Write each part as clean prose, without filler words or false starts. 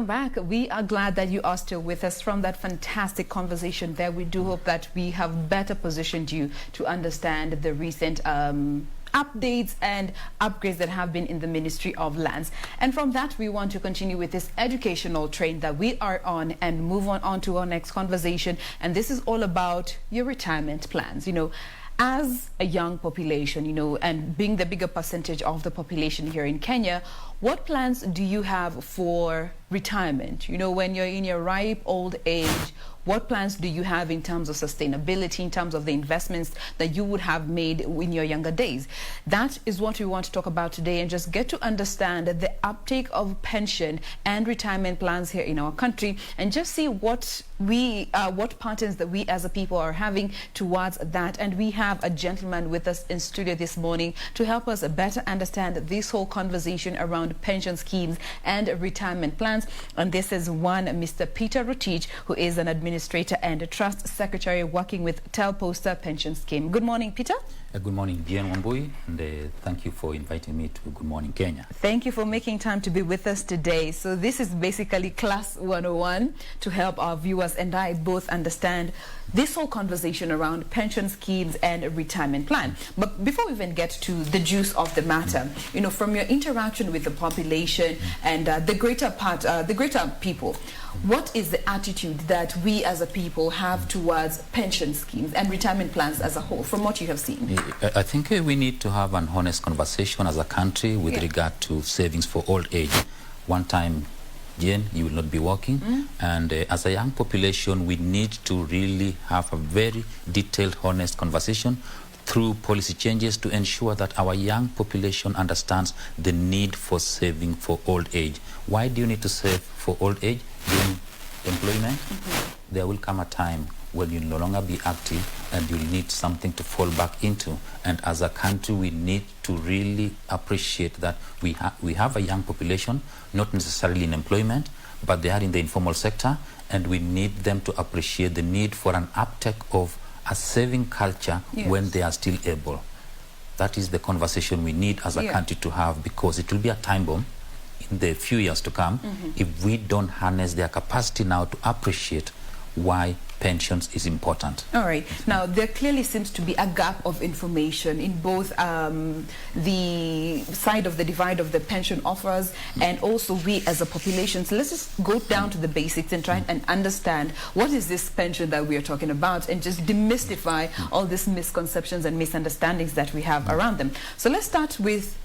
Back. We are glad that you are still with us from that fantastic conversation there. We do hope that we have better positioned you to understand the recent updates and upgrades that have been in the Ministry of Lands. And from that, we want to continue with this educational train that we are on and move on to our next conversation. And this is all about your retirement plans. You know, as a young population, you know, and being the bigger percentage of the population here in Kenya, what plans do you have for retirement? You know, when you're in your ripe old age, what plans do you have in terms of sustainability, in terms of the investments that you would have made in your younger days? That is what we want to talk about today, and just get to understand the uptake of pension and retirement plans here in our country, and just see what patterns that we as a people are having towards that. And we have a gentleman with us in studio this morning to help us better understand this whole conversation around pension schemes and retirement plans. And this is one Mr. Peter Rotich, who is an administrator and a trust secretary working with Teleposta pension scheme. Good morning, Peter. Good morning, Jain, Wambui, and thank you for inviting me to Good Morning Kenya. Thank you for making time to be with us today. So this is basically class 101 to help our viewers and I both understand this whole conversation around pension schemes and a retirement plan. But before we even get to the juice of the matter, you know, from your interaction with the population and the greater people, what is the attitude that we as a people have towards pension schemes and retirement plans as a whole, from what you have seen? I think we need to have an honest conversation as a country with regard to savings for old age. One time, Jain, you will not be working, and as a young population, we need to really have a very detailed, honest conversation through policy changes to ensure that our young population understands the need for saving for old age. Why do you need to save for old age? During employment, there will come a time when you'll no longer be active and you'll need something to fall back into. And as a country, we need to really appreciate that we have a young population, not necessarily in employment, but they are in the informal sector, and we need them to appreciate the need for an uptake of a saving culture when they are still able. That is the conversation we need as a country to have, because it will be a time bomb in the few years to come if we don't harness their capacity now to appreciate why pensions is important. All right. Now, there clearly seems to be a gap of information in both the side of the divide of the pension offers and also we as a population. So let's just go down to the basics and try and understand what is this pension that we are talking about, and just demystify all these misconceptions and misunderstandings that we have around them. So let's start with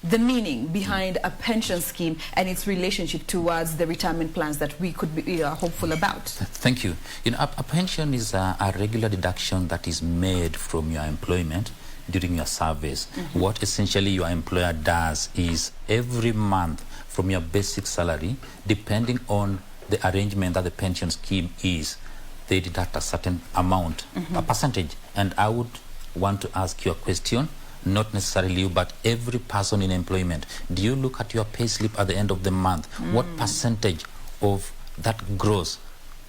the meaning behind a pension scheme and its relationship towards the retirement plans that we could be hopeful about. Thank you. You know, a pension is a regular deduction that is made from your employment during your service. What essentially your employer does is every month from your basic salary, depending on the arrangement that the pension scheme is, they deduct a certain amount, a percentage. And I would want to ask you a question. Not necessarily you, but every person in employment. Do you look at your pay slip at the end of the month? What percentage of that gross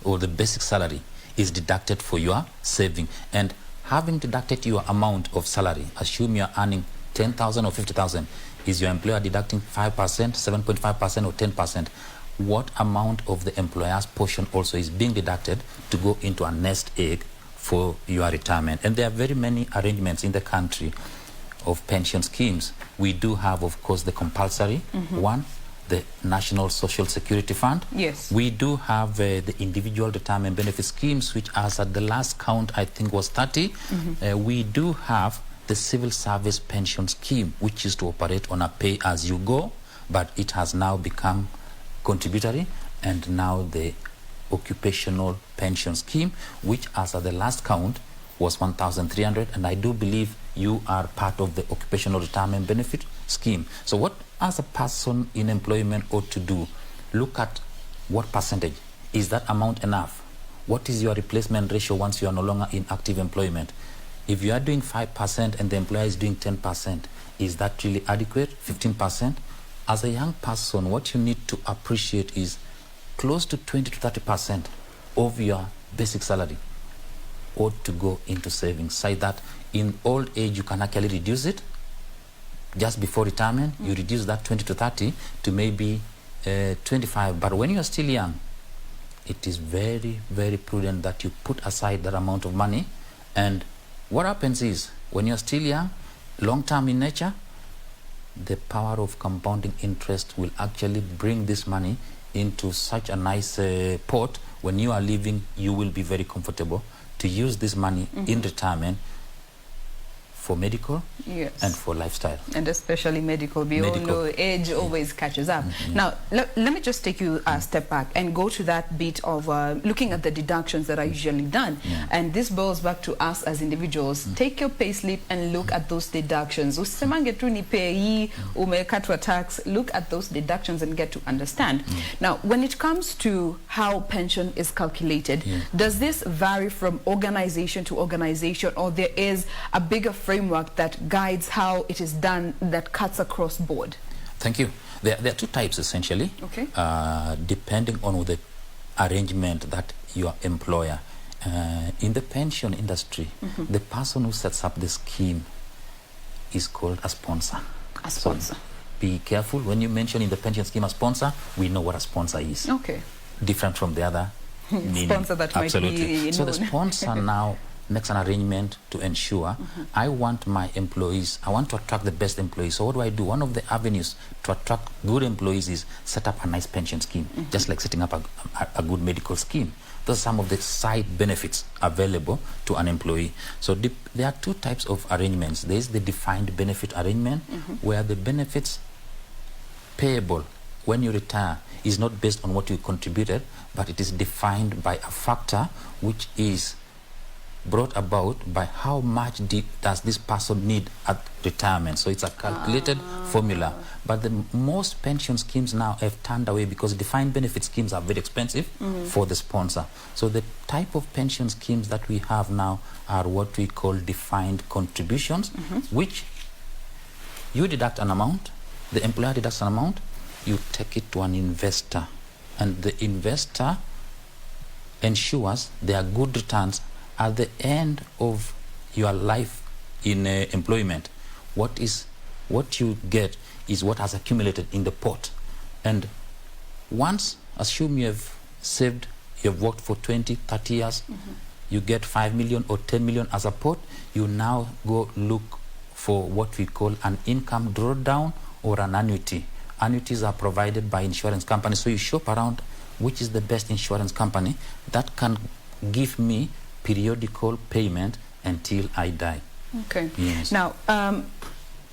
or the basic salary is deducted for your saving? And having deducted your amount of salary, assume you're earning 10,000 or 50,000, is your employer deducting 5%, 7.5% or 10%? What amount of the employer's portion also is being deducted to go into a nest egg for your retirement? And there are very many arrangements in the country of pension schemes. We do have, of course, the compulsory one, the National Social Security Fund. Yes. We do have the individual retirement benefit schemes, which as at the last count, I think was 30. We do have the civil service pension scheme, which is to operate on a pay-as-you-go, but it has now become contributory, and now the occupational pension scheme, which as at the last count was 1,300, and I do believe you are part of the occupational retirement benefit scheme. So what as a person in employment ought to do, look at what percentage. Is that amount enough? What is your replacement ratio once you are no longer in active employment? If you are doing 5% and the employer is doing 10%, is that really adequate? 15%? As a young person, what you need to appreciate is close to 20 to 30% of your basic salary ought to go into savings, so that in old age you can actually reduce it. Just before retirement, you reduce that 20 to 30 to maybe 25. But when you are still young, it is very, very prudent that you put aside that amount of money. And what happens is, when you're still young, long-term in nature, the power of compounding interest will actually bring this money into such a nice pot. When you are living, you will be very comfortable to use this money in retirement for medical and for lifestyle. And especially medical. We all know age always catches up. Now, let me just take you a step back and go to that bit of looking at the deductions that are usually done. And this boils back to us as individuals. Take your pay slip and look at those deductions. Usisemange tu ni pay umekatwa tax. Look at those deductions and get to understand. Now, when it comes to how pension is calculated, does this vary from organization to organization, or there is a bigger framework that guides how it is done that cuts across board? Thank you. There are two types essentially, depending on the arrangement that your employer. In the pension industry, the person who sets up the scheme is called a sponsor. A sponsor. So be careful when you mention in the pension scheme a sponsor. We know what a sponsor is. Okay. Different from the other meaning. Sponsor that Absolutely. might be so the sponsor now makes an arrangement to ensure I want my employees, I want to attract the best employees. So what do? One of the avenues to attract good employees is set up a nice pension scheme, just like setting up a good medical scheme. Those are some of the side benefits available to an employee. So there are two types of arrangements. There is the defined benefit arrangement, where the benefits payable when you retire is not based on what you contributed, but it is defined by a factor which is brought about by how much does this person need at retirement. So it's a calculated formula. But the most pension schemes now have turned away because defined benefit schemes are very expensive for the sponsor. So the type of pension schemes that we have now are what we call defined contributions, which you deduct an amount, the employer deducts an amount, you take it to an investor, and the investor ensures there are good returns at the end of your life in employment. What you get is what has accumulated in the pot. And once, assume you have saved, you have worked for 20, 30 years, you get 5 million or 10 million as a pot, you now go look for what we call an income drawdown or an annuity. Annuities are provided by insurance companies, so you shop around which is the best insurance company that can give me periodical payment until I die. Okay. Yes. Now,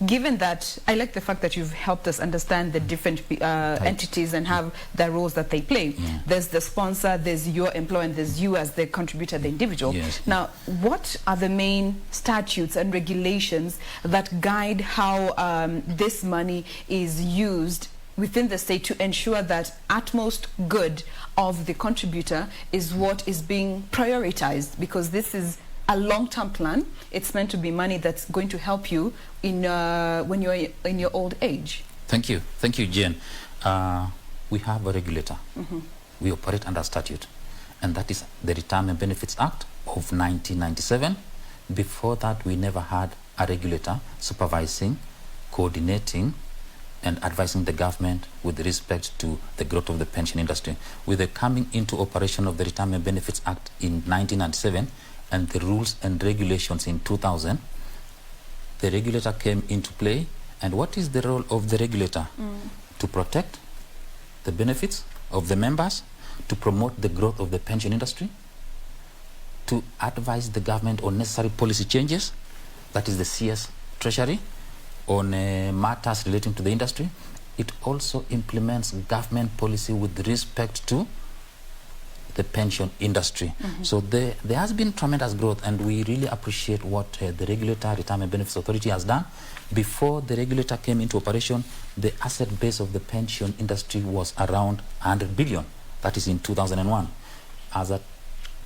given that, I like the fact that you've helped us understand the different entities and have the roles that they play. There's the sponsor, there's your employer, and there's you as the contributor, the individual. Now, what are the main statutes and regulations that guide how this money is used within the state to ensure that utmost good of the contributor is what is being prioritized? Because this is a long-term plan. It's meant to be money that's going to help you in when you're in your old age. Thank you, Jain. We have a regulator. We operate under statute, and that is the Retirement Benefits Act of 1997. Before that, we never had a regulator supervising, coordinating, and advising the government with respect to the growth of the pension industry. With the coming into operation of the Retirement Benefits Act in 1997 and the rules and regulations in 2000, the regulator came into play. And what is the role of the regulator? To protect the benefits of the members, to promote the growth of the pension industry, to advise the government on necessary policy changes, that is the CS Treasury, on matters relating to the industry. It also implements government policy with respect to the pension industry. So there has been tremendous growth, and we really appreciate what the regulator, Retirement Benefits Authority, has done. Before the regulator came into operation, the asset base of the pension industry was around 100 billion. That is in 2001. As at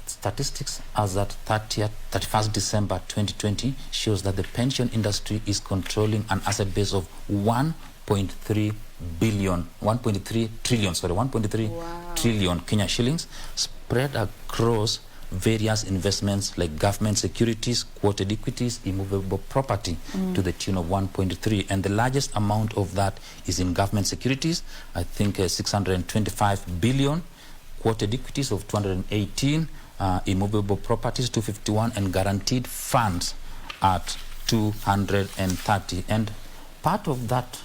statistics as at 31st December 2020 shows that the pension industry is controlling an asset base of 1.3 trillion Kenya shillings, spread across various investments like government securities, quoted equities, immovable property to the tune of 1.3. And the largest amount of that is in government securities, I think 625 billion, quoted equities of 218, immovable properties 251, and guaranteed funds at 230. And part of that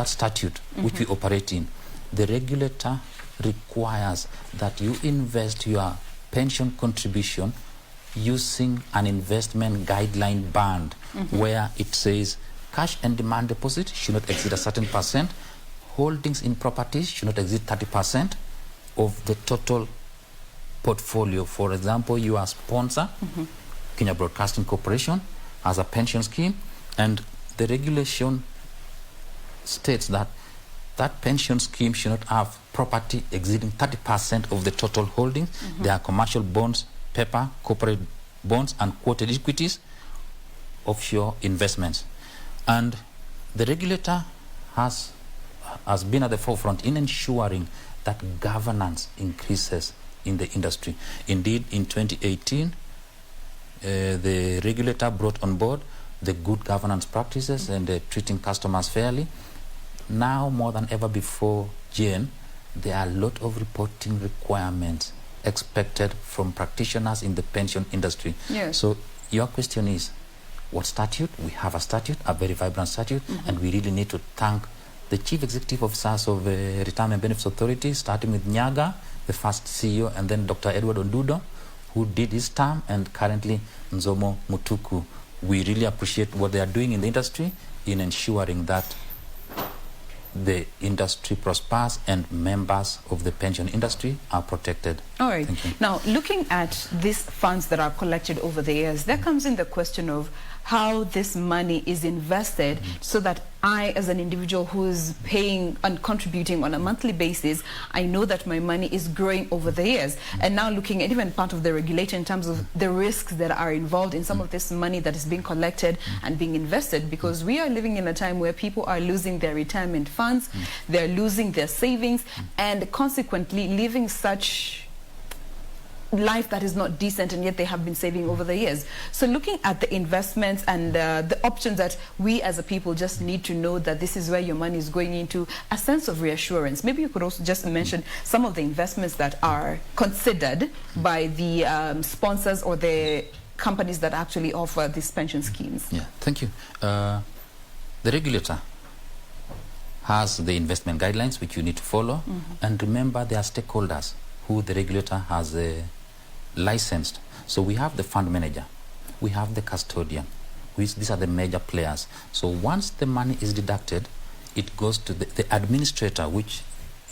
statute which we operate in, the regulator requires that you invest your pension contribution using an investment guideline band where it says cash and demand deposit should not exceed a certain percent, holdings in properties should not exceed 30% of the total portfolio. For example, you are a sponsor, Kenya Broadcasting Corporation, as a pension scheme, and the regulation states that that pension scheme should not have property exceeding 30% of the total holdings. There are commercial bonds, paper, corporate bonds, and quoted equities, offshore investments. And the regulator has been at the forefront in ensuring that governance increases in the industry. Indeed, in 2018, the regulator brought on board the good governance practices and treating customers fairly. Now, more than ever before, Jain, there are a lot of reporting requirements expected from practitioners in the pension industry. Yes. So your question is, what statute? We have a statute, a very vibrant statute, and we really need to thank the chief executive officers of the Retirement Benefits Authority, starting with Nyaga, the first CEO, and then Dr. Edward Ondudo, who did his term, and currently Nzomo Mutuku. We really appreciate what they are doing in the industry in ensuring that the industry prospers and members of the pension industry are protected. All right. Now, looking at these funds that are collected over the years, there comes in the question of how this money is invested so that I, as an individual who is paying and contributing on a monthly basis, I know that my money is growing over the years. And now looking at even part of the regulation in terms of the risks that are involved in some of this money that is being collected and being invested, because we are living in a time where people are losing their retirement funds, they're losing their savings, and consequently living such life that is not decent, and yet they have been saving over the years. So looking at the investments and the options that we as a people just need to know that this is where your money is going into, a sense of reassurance. Maybe you could also just mention some of the investments that are considered by the sponsors or the companies that actually offer these pension schemes. Yeah, thank you. The regulator has the investment guidelines which you need to follow, and remember there are stakeholders who the regulator has licensed. So we have the fund manager, we have the custodian, these are the major players. So once the money is deducted, it goes to the administrator, which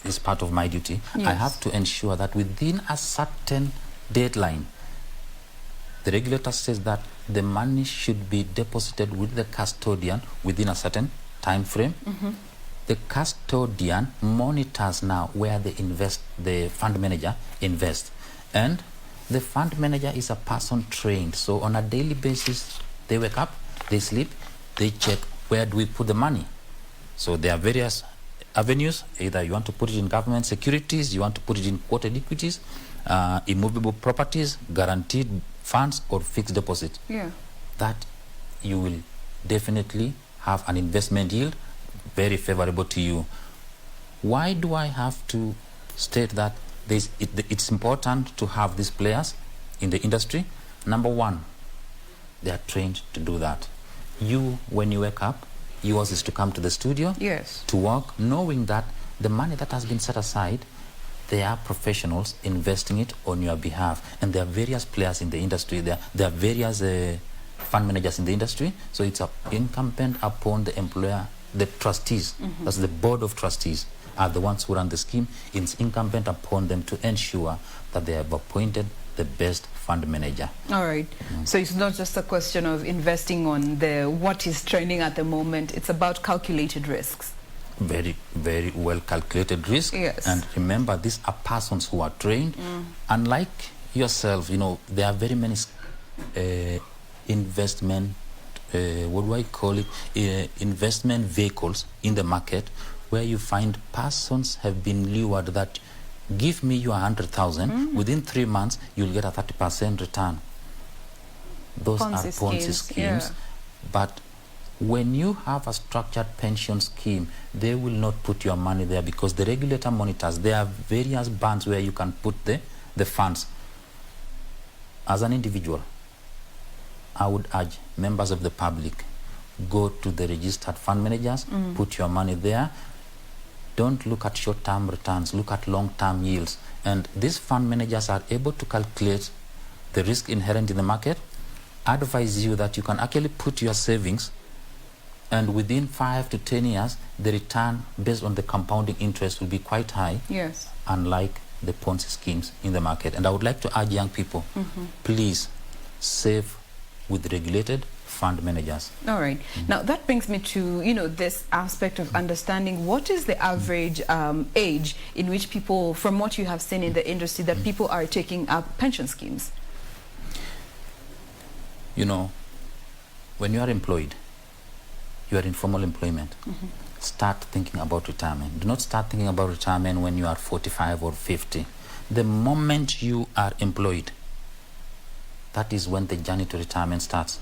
is part of my duty. Yes. I have to ensure that within a certain deadline, the regulator says that the money should be deposited with the custodian within a certain time frame. The custodian monitors now where the fund manager invests, and the fund manager is a person trained. So on a daily basis, they wake up, they sleep, they check where do we put the money. So there are various avenues. Either you want to put it in government securities, you want to put it in quoted equities, immovable properties, guaranteed funds, or fixed deposit. Yeah. That you will definitely have an investment yield very favorable to you. Why do I have to state that it's important to have these players in the industry? Number one, they are trained to do that. You, when you wake up, yours is to come to the studio, yes, to work, knowing that the money that has been set aside, there are professionals investing it on your behalf. And there are various players in the industry. There are various fund managers in the industry. So it's incumbent upon the employer, the trustees, that's the board of trustees, are the ones who run the scheme. It's incumbent upon them to ensure that they have appointed the best fund manager. All right. So it's not just a question of investing on what is trending at the moment. It's about calculated risks. Very, very well calculated risk. Yes. And remember, these are persons who are trained. Unlike yourself, there are very many investment, what do I call it, investment vehicles in the market where you find persons have been lured that give me your 100,000. Within 3 months, you'll get a 30% return. Those Ponzi are Ponzi schemes, schemes. But when you have a structured pension scheme, they will not put your money there because the regulator monitors. There are various bands where you can put the funds. As an individual, I would urge members of the public, go to the registered fund managers, put your money there. Don't look at short-term returns, look at long-term yields. And these fund managers are able to calculate the risk inherent in the market, advise you that you can actually put your savings, and within 5 to 10 years, the return based on the compounding interest will be quite high, yes, unlike the Ponzi schemes in the market. And I would like to urge young people, please save with regulated fund managers. All right. Now that brings me to, you know, this aspect of understanding what is the average age in which people, from what you have seen in the industry, that people are taking up pension schemes. You know, when you are employed, you are in formal employment, start thinking about retirement. Do not start thinking about retirement when you are 45 or 50. The moment you are employed, that is when the journey to retirement starts.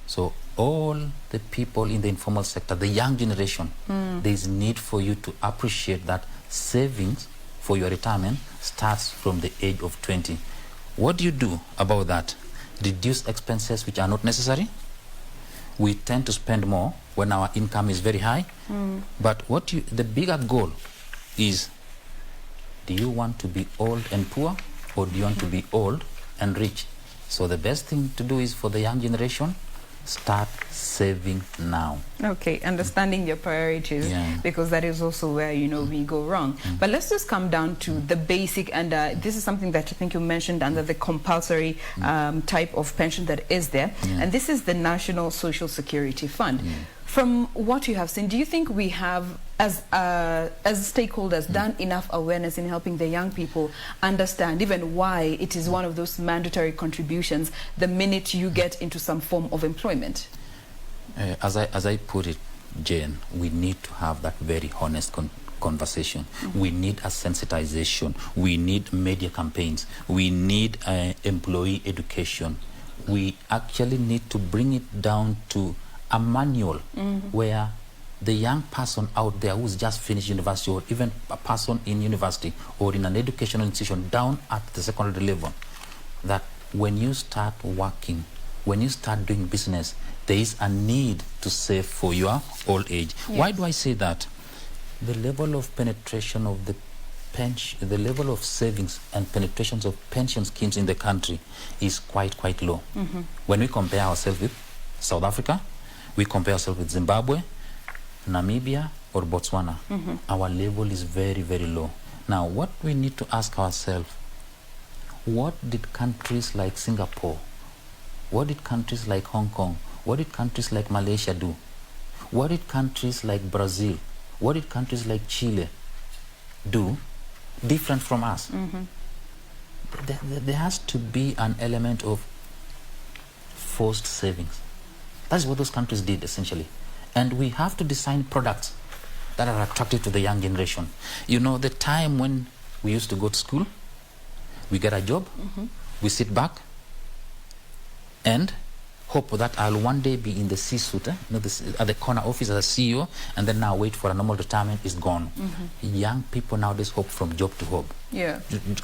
So all the people in the informal sector, the young generation, there is need for you to appreciate that savings for your retirement starts from the age of 20. What do you do about that? Reduce expenses which are not necessary. We tend to spend more when our income is very high. But the bigger goal is, do you want to be old and poor, or do you want to be old and rich? So the best thing to do is for the young generation, start saving now. Okay, understanding your priorities, because that is also where, you know, we go wrong. But let's just come down to the basic, and this is something that I think you mentioned under the compulsory type of pension that is there, and this is the National Social Security Fund. From what you have seen, do you think we have, as stakeholders, done enough awareness in helping the young people understand even why it is one of those mandatory contributions the minute you get into some form of employment? As I put it, Jane, we need to have that very honest conversation. We need a sensitization. We need media campaigns. We need employee education. We actually need to bring it down to a manual where the young person out there who's just finished university, or even a person in university or in an educational institution down at the secondary level, that when you start working, when you start doing business, there is a need to save for your old age. Why do I say that? The level of penetration of the pension, the level of savings and penetrations of pension schemes in the country is quite low. When we compare ourselves with South Africa, we compare ourselves with Zimbabwe, Namibia, or Botswana, our level is very low. Now, what we need to ask ourselves, what did countries like Singapore, what did countries like Hong Kong, what did countries like Malaysia do? What did countries like Brazil, what did countries like Chile do different from us? There has to be an element of forced savings. That's what those countries did, essentially. And we have to design products that are attractive to the young generation. You know, the time when we used to go to school, we get a job, we sit back and hope that I'll one day be in the C-suite, at the corner office as a CEO, and then now wait for a normal retirement is gone. Young people nowadays hope from job to job.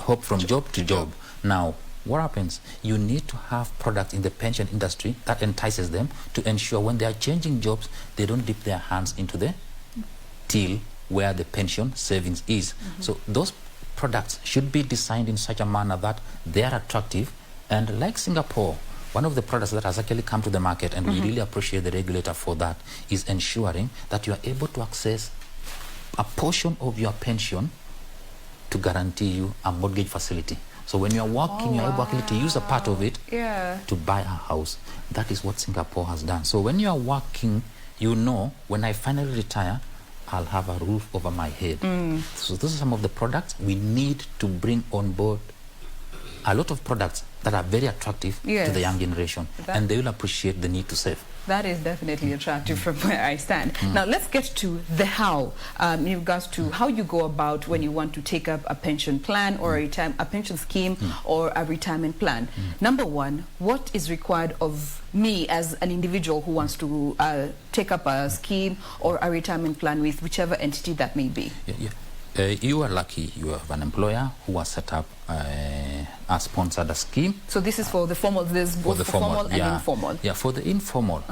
Hope from job to job. Now, what happens? You need to have products in the pension industry that entices them to ensure when they are changing jobs, they don't dip their hands into the till where the pension savings is. So those products should be designed in such a manner that they are attractive. And like Singapore, one of the products that has actually come to the market, and we really appreciate the regulator for that, is ensuring that you are able to access a portion of your pension to guarantee you a mortgage facility. So when you are working, you're able actually to use a part of it to buy a house. That is what Singapore has done. So when you are working, you know, when I finally retire, I'll have a roof over my head. So those are some of the products we need to bring on board. A lot of products that are very attractive to the young generation, and they will appreciate the need to save. That is definitely attractive from where I stand. Now let's get to the how, in regards to how you go about when you want to take up a pension plan or a pension scheme or a retirement plan. Number one, what is required of me as an individual who wants to take up a scheme or a retirement plan with whichever entity that may be? You are lucky you have an employer who has set up a sponsored a scheme. So this is for the formal, there's both the formal and informal. Yeah, for the informal,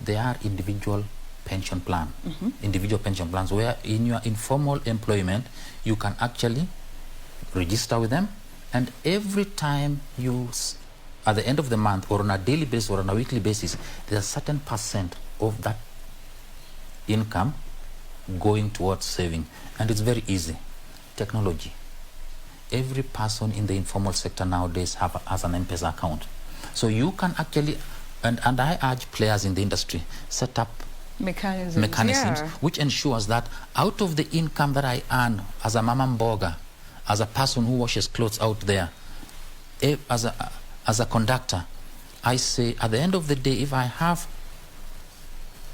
there are individual pension plan, individual pension plans where in your informal employment, you can actually register with them, and every time you, at the end of the month or on a daily basis or on a weekly basis, there's a certain percent of that income going towards saving. And it's very easy. Technology. Every person in the informal sector nowadays has an M-Pesa account. So you can actually, and I urge players in the industry, set up mechanisms which ensures that out of the income that I earn as a mama mboga, as a person who washes clothes out there, as a conductor, I say at the end of the day, if I have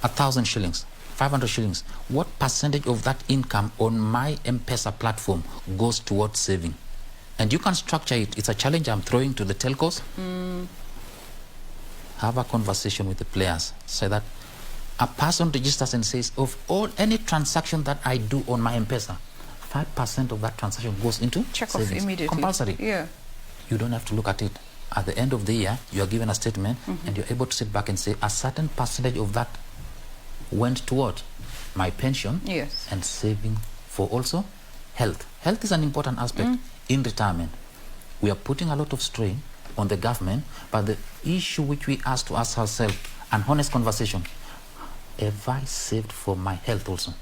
1,000 shillings, 500 shillings, what percentage of that income on my M-Pesa platform goes towards saving? And you can structure it. It's a challenge I'm throwing to the telcos. Have a conversation with the players. Say that a person registers and says, of all any transaction that I do on my M-Pesa, 5% of that transaction goes into check savings. off immediately. Compulsory. Yeah. You don't have to look at it. At the end of the year, you are given a statement and you're able to sit back and say a certain percentage of that went toward my pension and saving for also health. Health is an important aspect in retirement. We are putting a lot of strain on the government, but the issue which we ask to ask ourselves, an honest conversation, have I saved for my health also?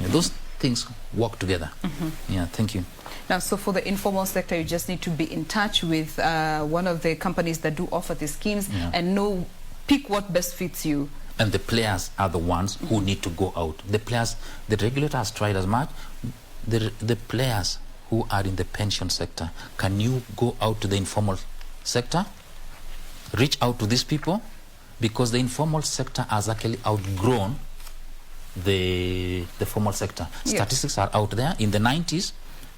Those things work together. Yeah, thank you. Now, so for the informal sector, you just need to be in touch with one of the companies that do offer these schemes and pick what best fits you. And the players are the ones who need to go out. The players, the regulator has tried as much. The players who are in the pension sector, can you go out to the informal sector, reach out to these people? Because the informal sector has actually outgrown the formal sector. Statistics are out there. In the 90s,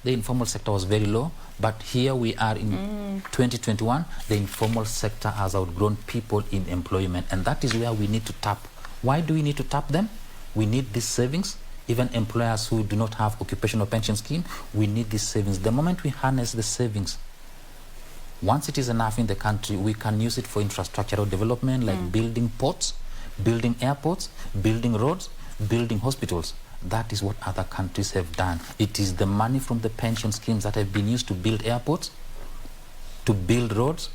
the informal sector was very low, but here we are in 2021, the informal sector has outgrown people in employment, and that is where we need to tap. Why do we need to tap them? We need these savings. Even employers who do not have occupational pension scheme, we need these savings. The moment we harness the savings, once it is enough in the country, we can use it for infrastructural development, like building ports, building airports, building roads, building hospitals. That is what other countries have done. It is the money from the pension schemes that have been used to build airports, to build roads,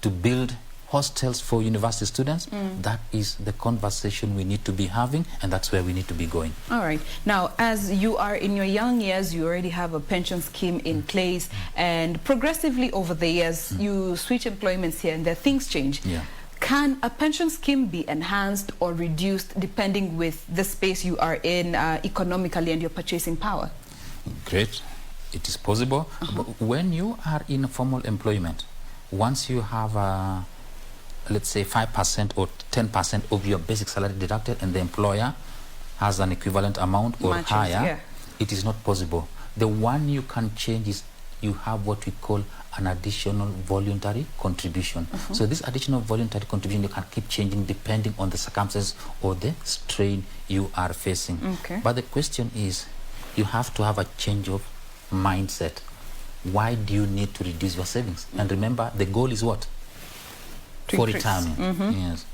to build hostels for university students. That is the conversation we need to be having, and that's where we need to be going. All right. Now, as you are in your young years, you already have a pension scheme in place, and progressively over the years, you switch employments here and there, things change. Can a pension scheme be enhanced or reduced depending with the space you are in economically and your purchasing power? Great. It is possible. But when you are in formal employment, once you have, let's say, 5% or 10% of your basic salary deducted and the employer has an equivalent amount or higher, it is not possible. The one you can change is you have what we call an additional voluntary contribution. So this additional voluntary contribution, you can keep changing depending on the circumstances or the strain you are facing. But the question is, you have to have a change of mindset. Why do you need to reduce your savings? And remember, the goal is what? For retirement. Yes.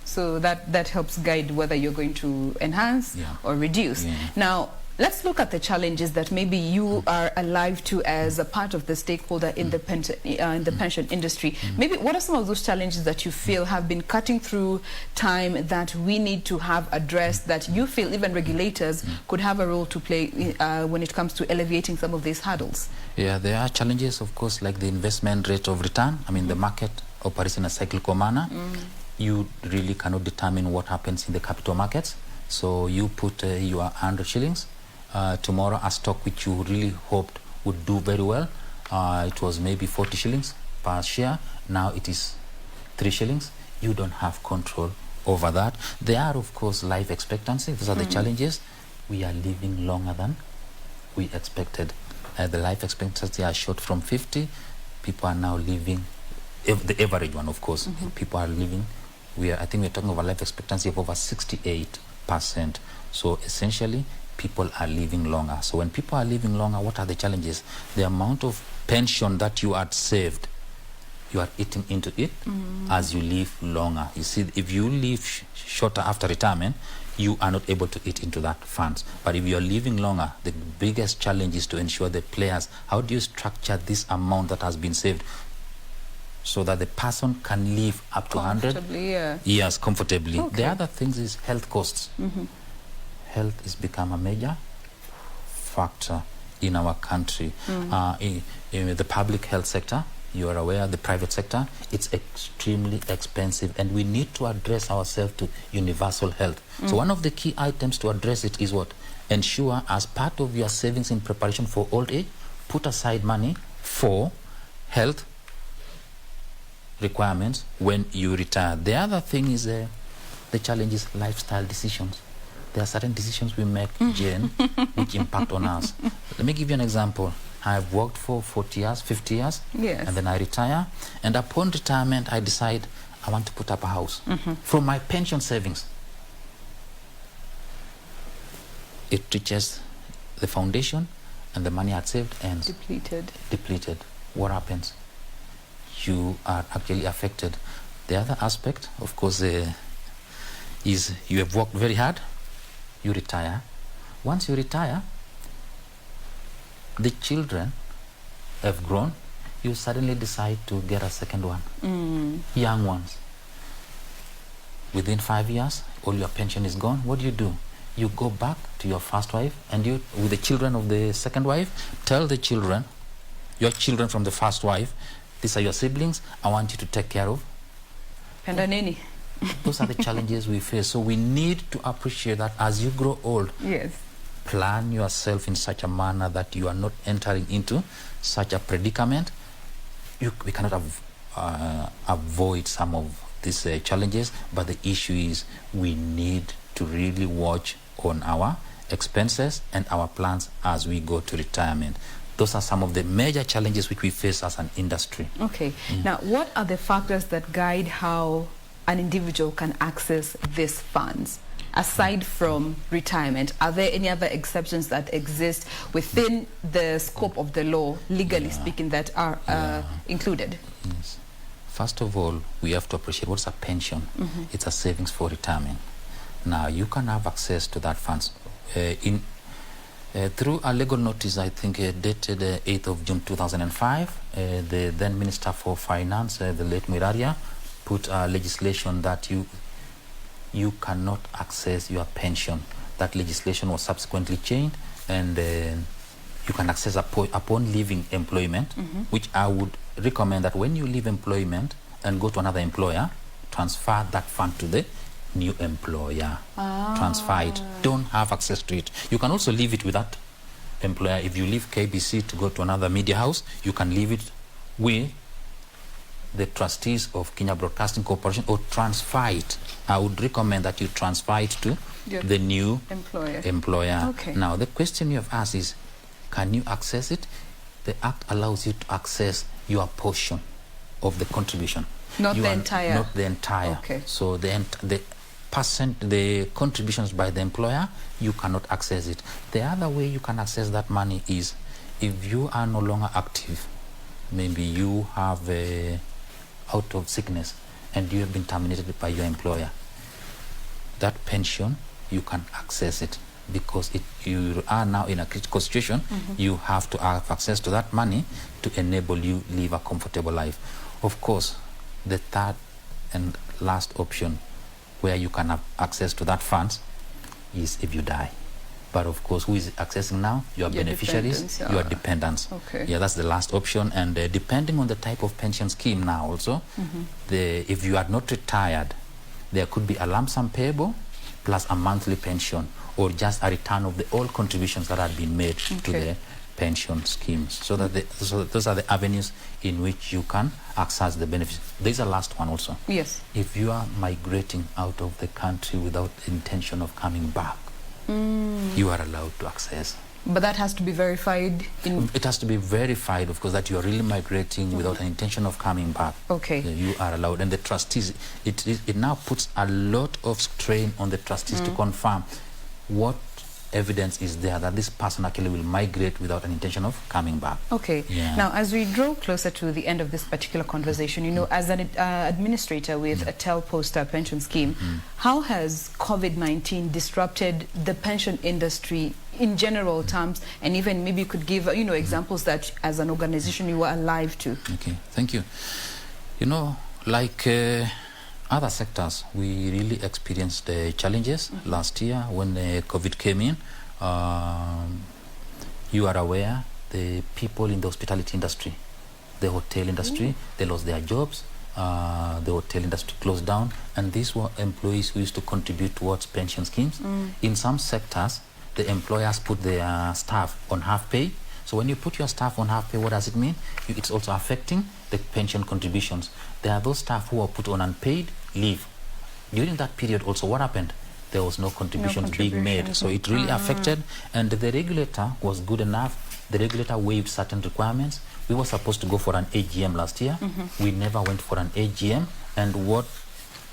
So that helps guide whether you're going to enhance or reduce. Now, let's look at the challenges that maybe you are alive to as a part of the stakeholder in the pension industry. Maybe what are some of those challenges that you feel have been cutting through time that we need to have addressed, that you feel even regulators could have a role to play when it comes to alleviating some of these hurdles? Yeah, there are challenges, of course, like the investment rate of return. I mean, the market operates in a cyclical manner. You really cannot determine what happens in the capital markets. So you put your 100 shillings. Tomorrow, a stock which you really hoped would do very well, it was maybe 40 shillings per share. Now it is 3 shillings. You don't have control over that. There are, of course, life expectancy. These are the challenges. We are living longer than we expected. The life expectancy are shot from 50. People are now living, the average one, of course, people are living, I think we're talking about life expectancy of over 68%. So essentially, people are living longer. So when people are living longer, what are the challenges? The amount of pension that you had saved, you are eating into it as you live longer. You see, if you live shorter after retirement, you are not able to eat into that funds. But if you are living longer, the biggest challenge is to ensure the players, how do you structure this amount that has been saved so that the person can live up to 100 years comfortably. Okay. The other things is health costs. Health has become a major factor in our country. In the public health sector, you are aware, the private sector, it's extremely expensive, and we need to address ourselves to universal health. So one of the key items to address it is what? Ensure, as part of your savings in preparation for old age, put aside money for health requirements when you retire. The other thing is the challenge is lifestyle decisions. There are certain decisions we make, Jain, which impact on us. Let me give you an example. I've worked for 40 years, 50 years, and then I retire. And upon retirement, I decide I want to put up a house from my pension savings. It reaches the foundation, and the money I had saved ends. Depleted. What happens? You are actually affected. The other aspect, of course, is you have worked very hard, you retire. Once you retire, the children have grown, you suddenly decide to get a second one. Young ones. Within 5 years, all your pension is gone. What do? You go back to your first wife, and you, with the children of the second wife, tell the children, your children from the first wife, these are your siblings, I want you to take care of. Pendanini. Those are the challenges we face. So we need to appreciate that as you grow old, plan yourself in such a manner that you are not entering into such a predicament. We cannot avoid some of these challenges, but the issue is we need to really watch on our expenses and our plans as we go to retirement. Those are some of the major challenges which we face as an industry. Okay. Now, what are the factors that guide how an individual can access these funds? Aside from retirement, are there any other exceptions that exist within the scope of the law, legally speaking, that are included? Yes. First of all, we have to appreciate what's a pension. It's a savings for retirement. Now, you can have access to that funds through a legal notice, I think, dated 8th of June 2005. The then Minister for Finance, the late Miraria, put legislation that you cannot access your pension. That legislation was subsequently changed, and you can access upon leaving employment, which I would recommend that when you leave employment and go to another employer, transfer that fund to the new employer. Transfer it. Don't have access to it. You can also leave it with that employer. If you leave KBC to go to another media house, you can leave it with the trustees of Kenya Broadcasting Corporation, or transfer it. I would recommend that you transfer it to the new employer. Okay. Now, the question you have asked is, can you access it? The Act allows you to access your portion of the contribution. Not the entire. Not the entire. Okay. So the contributions by the employer, you cannot access it. The other way you can access that money is if you are no longer active. Maybe you have out of sickness and you have been terminated by your employer. That pension, you can access it because you are now in a critical situation. You have to have access to that money to enable you live a comfortable life. Of course, the third and last option where you can have access to that funds is if you die. But of course, who is accessing now? Your beneficiaries, your dependents. Okay. Yeah, that's the last option. And depending on the type of pension scheme now also, if you are not retired, there could be a lump sum payable plus a monthly pension, or just a return of the all contributions that had been made to pension schemes. So those are the avenues in which you can access the benefits. There's a last one also. Yes. If you are migrating out of the country without intention of coming back, you are allowed to access. But that has to be verified? It has to be verified, of course, that you are really migrating without an intention of coming back. Okay. You are allowed. And the trustees, it now puts a lot of strain on the trustees to confirm what evidence is there that this person actually will migrate without an intention of coming back. Okay. Yeah. Now, as we draw closer to the end of this particular conversation, you know, as an administrator with a Teleposta pension scheme, how has COVID-19 disrupted the pension industry in general terms, and even maybe you could give, you know, examples that as an organization you were alive to? Okay, thank you. You know, like other sectors, we really experienced challenges last year when COVID came in. You are aware, the people in the hospitality industry, the hotel industry, they lost their jobs. The hotel industry closed down, and these were employees who used to contribute towards pension schemes. In some sectors, the employers put their staff on half pay. So when you put your staff on half pay, what does it mean? It's also affecting the pension contributions. There are those staff who are put on unpaid leave. During that period also, what happened? There was no contributions being made. So it really affected, and the regulator was good enough. The regulator waived certain requirements. We were supposed to go for an AGM last year. We never went for an AGM, and what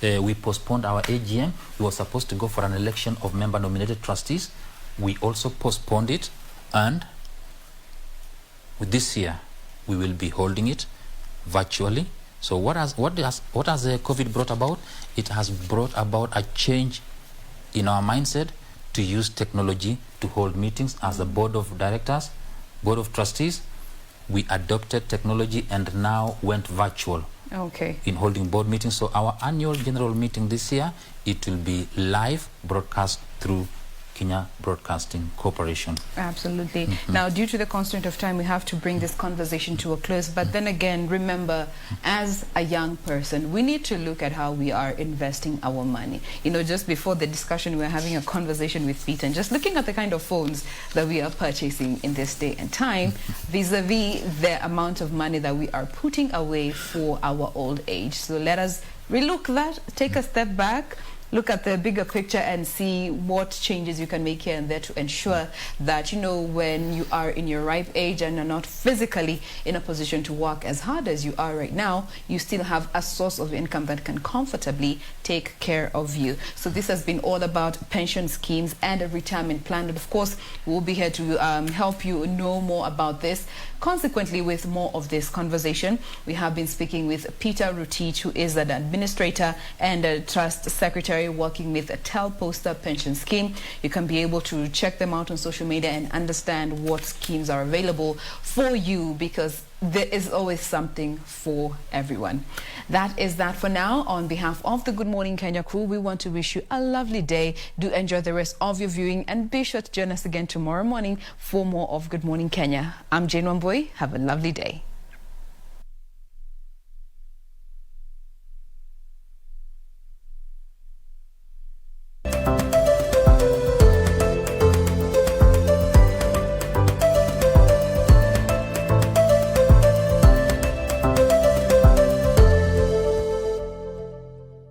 we postponed our AGM. We were supposed to go for an election of member-nominated trustees. We also postponed it, and with this year we will be holding it virtually. So what has COVID brought about? It has brought about a change in our mindset to use technology to hold meetings. As a board of directors, board of trustees, we adopted technology and now went virtual in holding board meetings. So our annual general meeting this year, it will be live broadcast through Kenya Broadcasting Corporation. Absolutely. Now, due to the constraint of time, we have to bring this conversation to a close. But then again, remember, as a young person, we need to look at how we are investing our money. You know, just before the discussion, we were having a conversation with Peter, and just looking at the kind of phones that we are purchasing in this day and time, vis-a-vis the amount of money that we are putting away for our old age. So let us relook that, take a step back, look at the bigger picture and see what changes you can make here and there to ensure that, you know, when you are in your ripe age and are not physically in a position to work as hard as you are right now, you still have a source of income that can comfortably take care of you. So this has been all about pension schemes and a retirement plan. And of course, we'll be here to help you know more about this. Consequently, with more of this conversation, we have been speaking with Peter Rotich, who is an administrator and a trust secretary working with a Teleposta pension scheme. You can be able to check them out on social media and understand what schemes are available for you, because there is always something for everyone. That is that for now. On behalf of the Good Morning Kenya crew, we want to wish you a lovely day. Do enjoy the rest of your viewing, and be sure to join us again tomorrow morning for more of Good Morning Kenya. I'm Jain Wambui. Have a lovely day.